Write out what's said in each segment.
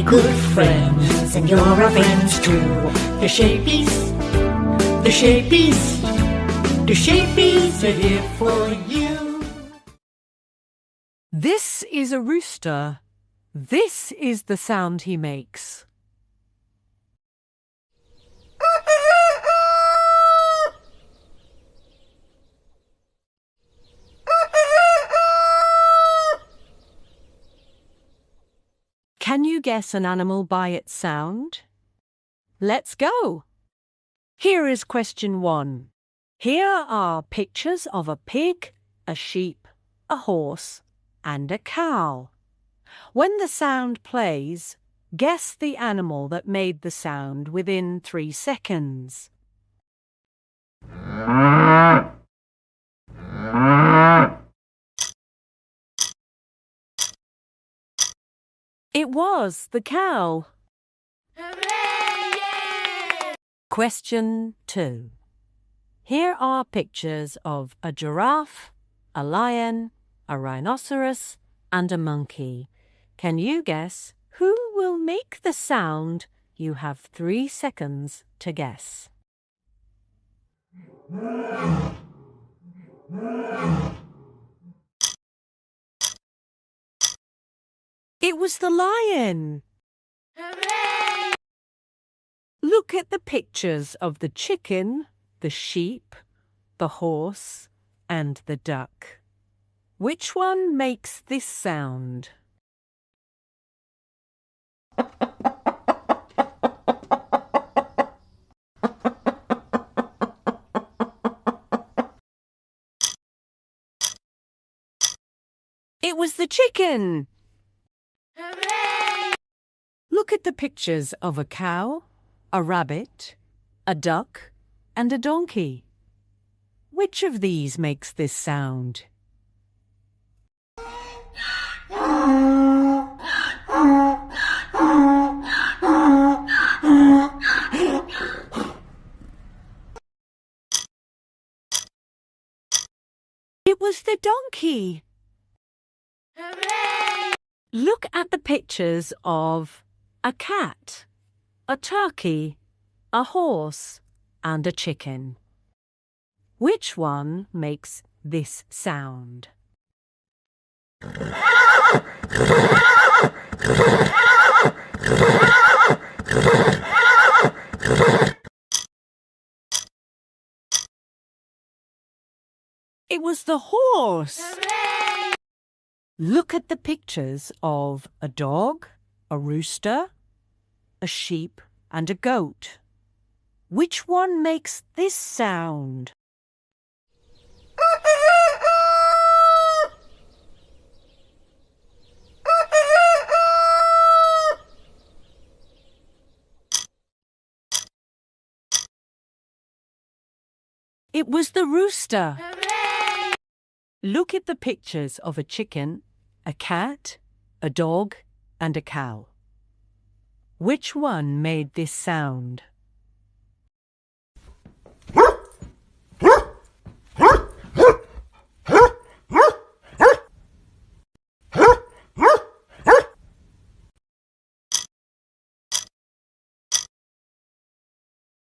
good friends, and you're our friends too. The Shapeys, the Shapeys, the Shapeys are here for you. This is a rooster. This is the sound he makes. Can you guess an animal by its sound? Let's go! Here is question 1. Here are pictures of a pig, a sheep, a horse, and a cow. When the sound plays, guess the animal that made the sound within 3 seconds. It was the cow. Hooray! Yay! Question 2. Here are pictures of a giraffe, a lion, a rhinoceros, and a monkey. Can you guess who will make the sound? You have 3 seconds to guess. It was the lion. Hooray! Look at the pictures of the chicken, the sheep, the horse, and the duck. Which one makes this sound? It was the chicken. Hooray! Look at the pictures of a cow, a rabbit, a duck, and a donkey. Which of these makes this sound? It was the donkey. Hooray! Look at the pictures of a cat, a turkey, a horse, and a chicken. Which one makes this sound? It was the horse. Hooray! Look at the pictures of a dog, a rooster, a sheep, and a goat. Which one makes this sound? It was the rooster. Hooray! Look at the pictures of a chicken, a cat, a dog, and a cow. Which one made this sound?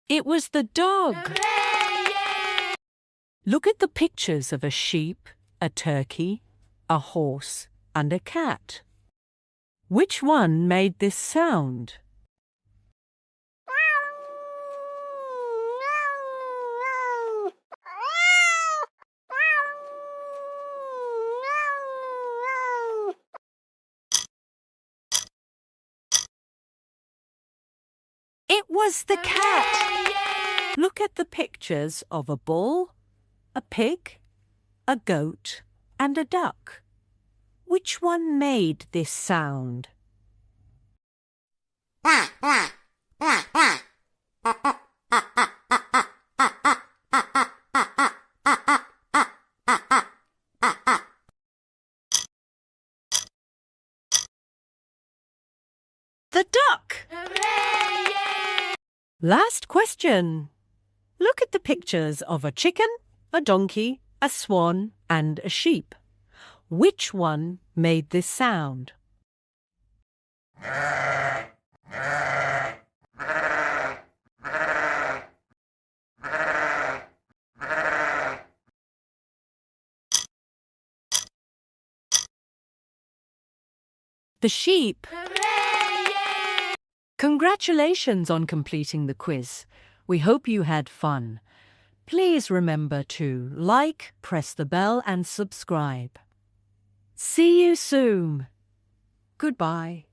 It was the dog. Hooray! Yay! Look at the pictures of a sheep, a turkey, a horse, and a cat. Which one made this sound? It was the cat. Hooray! Yay! Look at the pictures of a bull, a pig, a goat, and a duck. Which one made this sound? The duck. Hooray! Yay! Last question. Look at the pictures of a chicken, a donkey, a swan, and a sheep. Which one made this sound? The sheep. Hooray! Congratulations on completing the quiz. We hope you had fun. Please remember to like, press the bell and subscribe. See you soon. Goodbye.